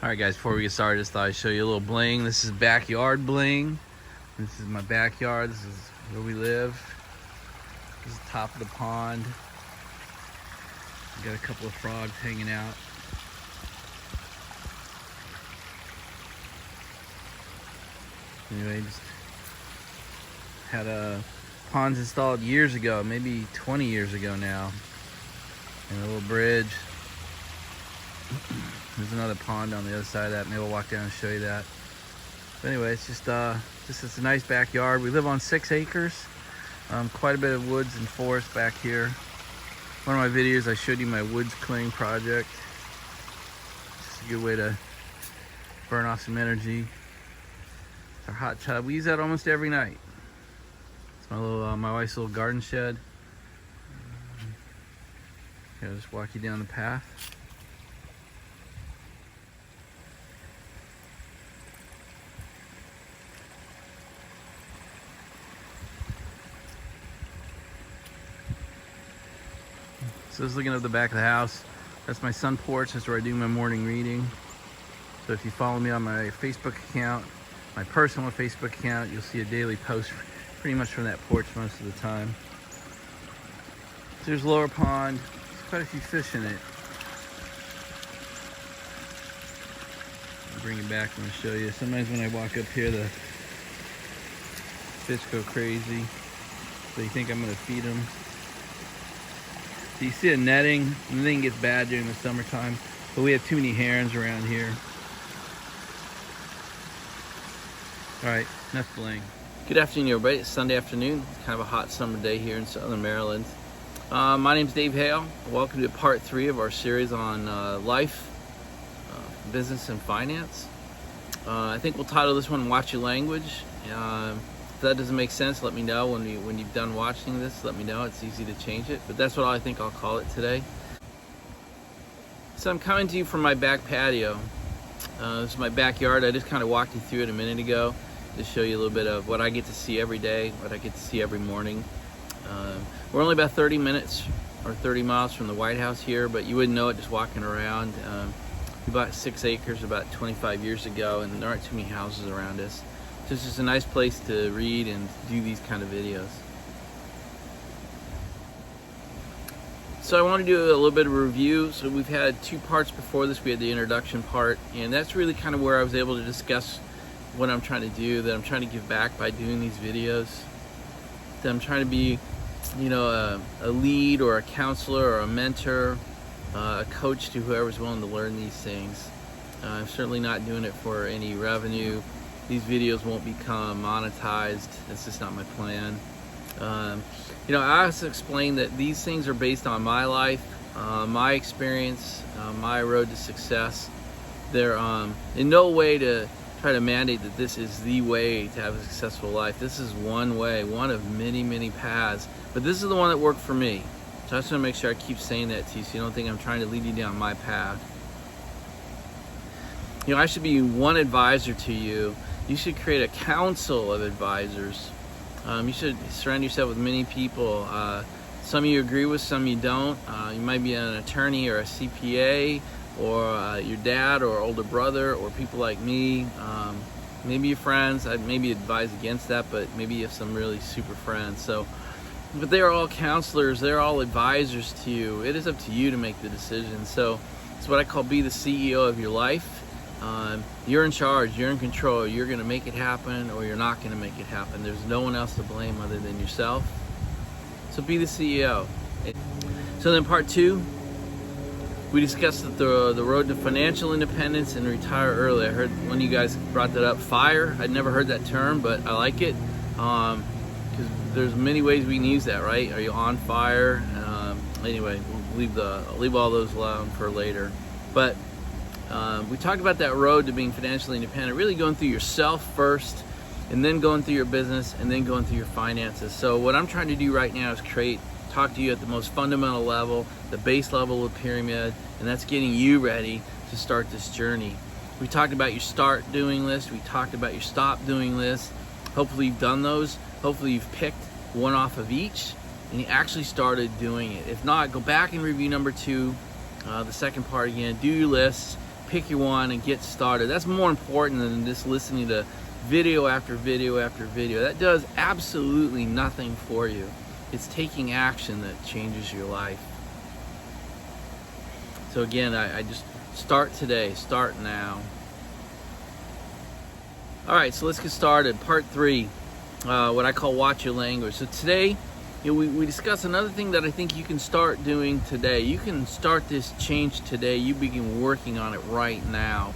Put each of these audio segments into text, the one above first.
Alright guys, before we get started, just thought I'd show you a little bling. This is backyard bling. This is my backyard. This is where we live. This is the top of the pond. Got a couple of frogs hanging out. Anyway, just had ponds installed years ago, maybe 20 years ago now. And a little bridge. There's another pond on the other side of that. Maybe we'll walk down and show you that. But anyway, it's just it's a nice backyard. We live on 6 acres. Quite a bit of woods and forest back here. One of my videos, I showed you my woods clearing project. Just a good way to burn off some energy. It's our hot tub. We use that almost every night. It's my little, my wife's little garden shed. Okay, I'll just walk you down the path. So just looking at the back of the house, that's my sun porch. That's where I do my morning reading. So if you follow me on my Facebook account, my personal Facebook account, you'll see a daily post pretty much from that porch most of the time. So there's Lower Pond. There's quite a few fish in it. I'll bring it back and I'll show you. Sometimes when I walk up here, the fish go crazy. So you think I'm gonna feed them. So you see a netting. The netting gets bad during the summertime, but we have too many herons around here. All right, enough bling. Good afternoon, everybody. It's Sunday afternoon. It's kind of a hot summer day here in Southern Maryland. My name's Dave Hale. Welcome to part 3 of our series on life, business, and finance. I think we'll title this one "Watch Your Language." If that doesn't make sense, let me know when you've done watching this. Let me know. It's easy to change it, but that's what I think I'll call it today. So I'm coming to you from my back patio. This is my backyard. I just kind of walked you through it a minute ago to show you a little bit of what I get to see every day, what I get to see every morning. We're only about 30 minutes or 30 miles from the White House here, but you wouldn't know it just walking around. We bought 6 acres about 25 years ago, and there aren't too many houses around us. So it's just a nice place to read and do these kind of videos. So I want to do a little bit of a review. So we've had 2 parts before this. We had the introduction part, and that's really kind of where I was able to discuss what I'm trying to do, that I'm trying to give back by doing these videos, that I'm trying to be, you know, a lead or a counselor or a mentor, a coach to whoever's willing to learn these things. I'm certainly not doing it for any revenue. These videos won't become monetized. That's just not my plan. You know, I also explain that these things are based on my life, my experience, my road to success. They're in no way to try to mandate that this is the way to have a successful life. This is one way, one of many, many paths. But this is the one that worked for me. So I just want to make sure I keep saying that to you so you don't think I'm trying to lead you down my path. You know, I should be one advisor to you. You should create a council of advisors. You should surround yourself with many people. Some of you agree with, some you don't. You might be an attorney or a CPA, or your dad or older brother, or people like me. Maybe your friends. I'd maybe advise against that, but maybe you have some really super friends. But they're all counselors. They're all advisors to you. It is up to you to make the decision. So it's what I call be the CEO of your life. You're in charge, you're in control, you're going to make it happen or you're not going to make it happen. There's no one else to blame other than yourself. So be the CEO. So then part 2, we discussed the road to financial independence and retire early. I heard one of you guys brought that up, FIRE. I'd never heard that term, but I like it because there's many ways we can use that, right? Are you on fire? Anyway, we'll leave all those alone for later. But we talked about that road to being financially independent, really going through yourself first, and then going through your business, and then going through your finances. So what I'm trying to do right now is talk to you at the most fundamental level, the base level of the pyramid, and that's getting you ready to start this journey. We talked about your start doing list. We talked about your stop doing list. Hopefully you've done those. Hopefully you've picked one off of each, and you actually started doing it. If not, go back and review number 2, the second part again. Do your lists. pick your one and get started. That's more important than just listening to video after video after video. That does absolutely nothing for you. It's taking action that changes your life. So again, I just start today, start now. All right, so let's get started. Part 3, what I call watch your language. So today, we discuss another thing that I think you can start doing today. You can start this change today. You begin working on it right now.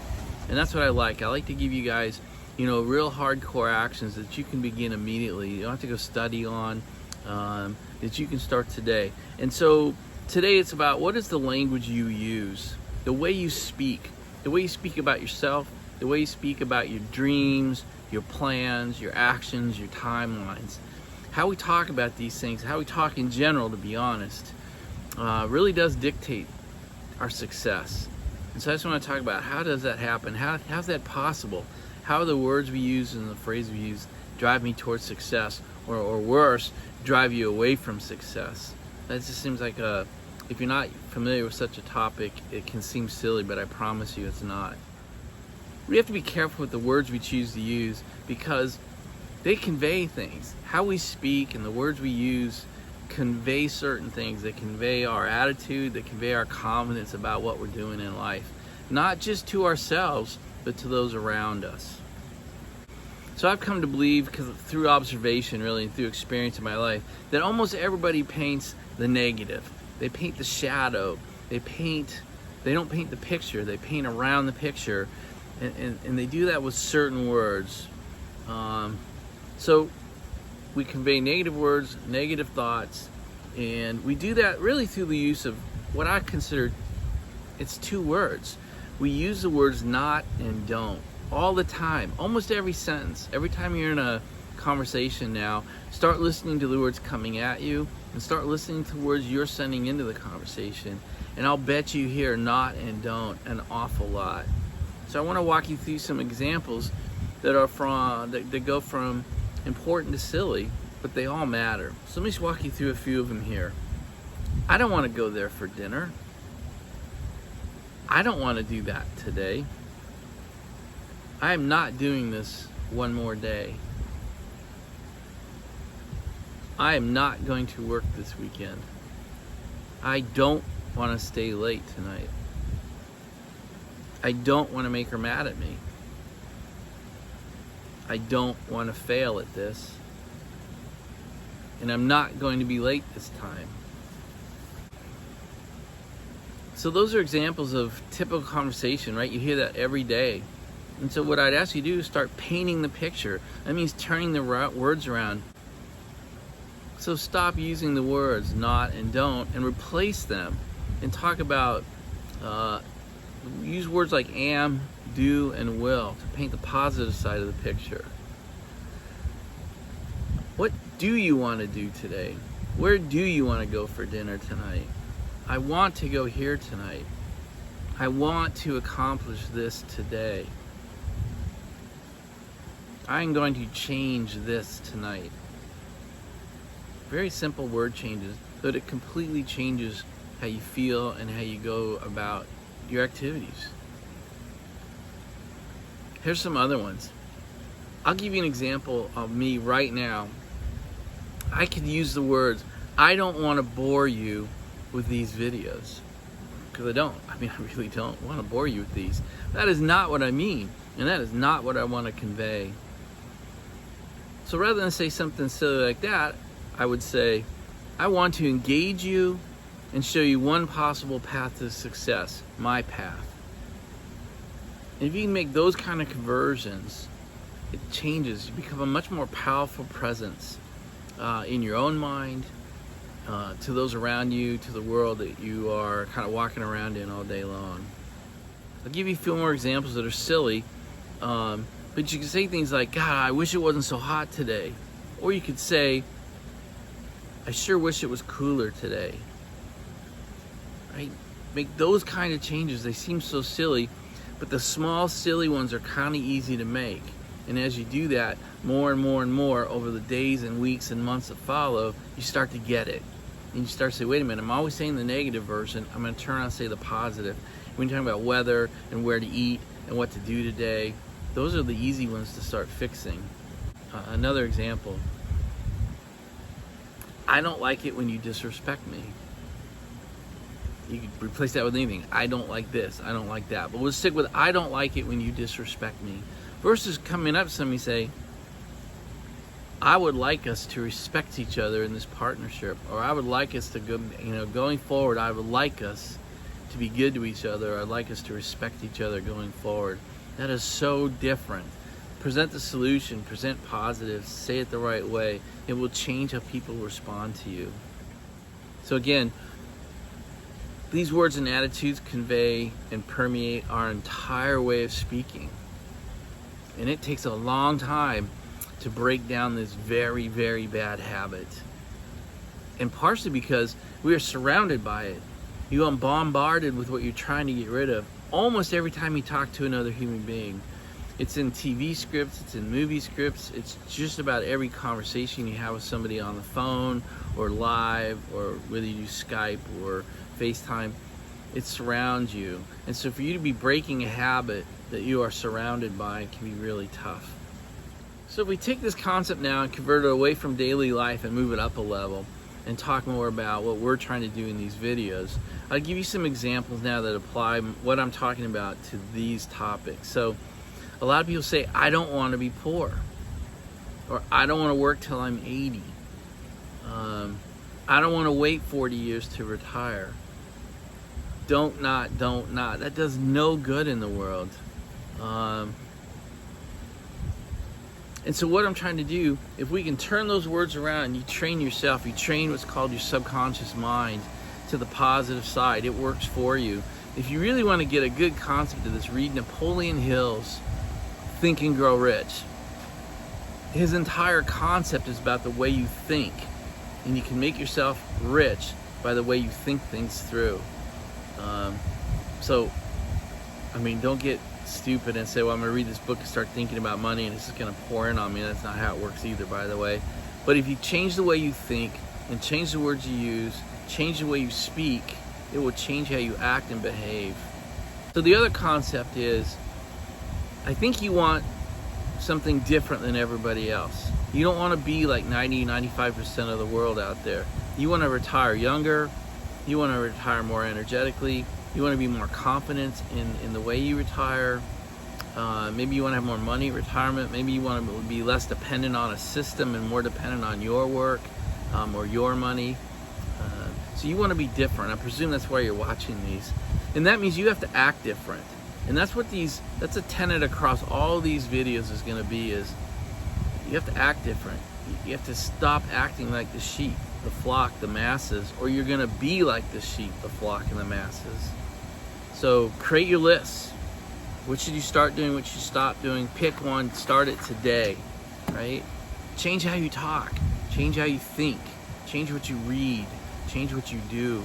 And that's what I like. I like to give you guys, real hardcore actions that you can begin immediately. You don't have to go study on, that you can start today. And so today it's about, what is the language you use? The way you speak. The way you speak about yourself. The way you speak about your dreams, your plans, your actions, your timelines. How we talk about these things, how we talk in general, to be honest, really does dictate our success. And so I just want to talk about, how does that happen? How's that possible? How the words we use and the phrase we use drive me towards success, or worse, drive you away from success? That just seems like if you're not familiar with such a topic, it can seem silly, but I promise you it's not. We have to be careful with the words we choose to use, because they convey things. How we speak and the words we use convey certain things. They convey our attitude, they convey our confidence about what we're doing in life. Not just to ourselves, but to those around us. So I've come to believe, because through observation, really, and through experience in my life, that almost everybody paints the negative. They paint the shadow. They don't paint the picture. They paint around the picture. And they do that with certain words. So we convey negative words, negative thoughts, and we do that really through the use of what I consider, it's 2 words. We use the words not and don't all the time, almost every sentence. Every time you're in a conversation now, start listening to the words coming at you and start listening to words you're sending into the conversation. And I'll bet you hear not and don't an awful lot. So I want to walk you through some examples that go from important to silly, but they all matter. So let me just walk you through a few of them here. I don't want to go there for dinner. I don't want to do that today. I am not doing this one more day. I am not going to work this weekend. I don't want to stay late tonight. I don't want to make her mad at me. I don't want to fail at this. And I'm not going to be late this time. So those are examples of typical conversation, right? You hear that every day. And so what I'd ask you to do is start painting the picture. That means turning the words around. So stop using the words not and don't and replace them. And talk about, use words like am, do, and will to paint the positive side of the picture. What do you want to do today? Where do you want to go for dinner tonight? I want to go here tonight. I want to accomplish this today. I'm going to change this tonight. Very simple word changes, but it completely changes how you feel and how you go about your activities. Here's some other ones. I'll give you an example of me right now. I could use the words, I don't want to bore you with these videos. Because I really don't want to bore you with these. That is not what I mean. And that is not what I want to convey. So rather than say something silly like that, I would say, I want to engage you and show you one possible path to success, my path. And if you can make those kind of conversions, it changes. You become a much more powerful presence in your own mind, to those around you, to the world that you are kind of walking around in all day long. I'll give you a few more examples that are silly, but you can say things like, God, I wish it wasn't so hot today. Or you could say, I sure wish it was cooler today. Right? Make those kind of changes. They seem so silly, but the small, silly ones are kind of easy to make. And as you do that more and more and more over the days and weeks and months that follow, you start to get it. And you start to say, wait a minute, I'm always saying the negative version. I'm going to turn around and say the positive. When you're talking about weather and where to eat and what to do today, those are the easy ones to start fixing. Another example, I don't like it when you disrespect me. You can replace that with anything. I don't like this, I don't like that. But we'll stick with I don't like it when you disrespect me. Versus coming up to somebody and say, I would like us to respect each other in this partnership, or I would like us to go, going forward, I would like us to be good to each other. I'd like us to respect each other going forward. That is so different. Present the solution, present positive, say it the right way. It will change how people respond to you. So again, these words and attitudes convey and permeate our entire way of speaking. And it takes a long time to break down this very, very bad habit. And partially because we are surrounded by it. You are bombarded with what you're trying to get rid of almost every time you talk to another human being. It's in TV scripts, it's in movie scripts, it's just about every conversation you have with somebody on the phone or live, or whether you use Skype or FaceTime. It surrounds you. And so for you to be breaking a habit that you are surrounded by can be really tough. So if we take this concept now and convert it away from daily life and move it up a level and talk more about what we're trying to do in these videos, I'll give you some examples now that apply what I'm talking about to these topics. So a lot of people say, I don't want to be poor, or I don't want to work till I'm 80. I don't want to wait 40 years to retire. Don't not. That does no good in the world. And so what I'm trying to do, if we can turn those words around, you train yourself, you train what's called your subconscious mind to the positive side, it works for you. If you really want to get a good concept of this, read Napoleon Hill's Think and Grow Rich. His entire concept is about the way you think, and you can make yourself rich by the way you think things through. Don't get stupid and say, well, I'm going to read this book and start thinking about money and it's just going to pour in on me. That's not how it works either, by the way. But if you change the way you think and change the words you use, change the way you speak, it will change how you act and behave. So the other concept is, I think you want something different than everybody else. You don't want to be like 95% of the world out there. You want to retire younger. You want to retire more energetically. You want to be more confident in the way you retire. Maybe you want to have more money retirement. Maybe you want to be less dependent on a system and more dependent on your work or your money. So you want to be different. I presume that's why you're watching these. And that means you have to act different. And that's a tenet across all these videos is going to be, is you have to act different. You have to stop acting like the sheep, the flock, the masses, or you're going to be like the sheep, the flock, and the masses. So create your lists. What should you start doing? What should you stop doing? Pick one, start it today, right? Change how you talk, change how you think, change what you read, change what you do,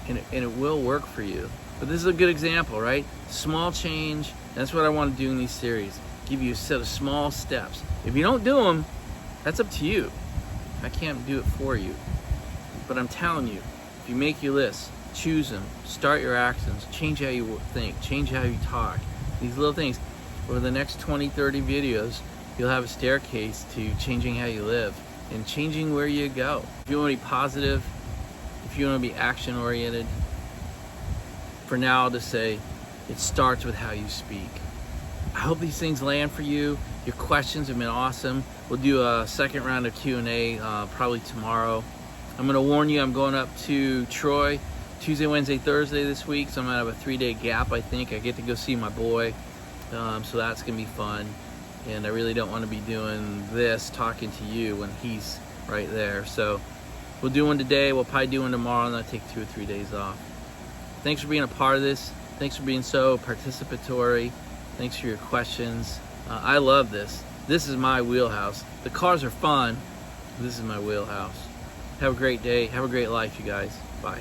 and it will work for you. But this is a good example, right? Small change. That's what I want to do in these series. Give you a set of small steps. If you don't do them, that's up to you. I can't do it for you. But I'm telling you, if you make your list, choose them, start your actions, change how you think, change how you talk. These little things. Over the next 20, 30 videos, you'll have a staircase to changing how you live and changing where you go. If you want to be positive, if you want to be action-oriented, for now I'll just say, it starts with how you speak. I hope these things land for you. Your questions have been awesome. We'll do a second round of Q&A probably tomorrow. I'm going to warn you, I'm going up to Troy Tuesday, Wednesday, Thursday this week, so I'm going to have a 3-day gap, I think. I get to go see my boy, so that's going to be fun. And I really don't want to be doing this, talking to you, when he's right there. So we'll do one today, we'll probably do one tomorrow, and then I'll take 2 or 3 days off. Thanks for being a part of this. Thanks for being so participatory. Thanks for your questions. I love this. This is my wheelhouse. The cars are fun. This is my wheelhouse. Have a great day. Have a great life, you guys. Bye.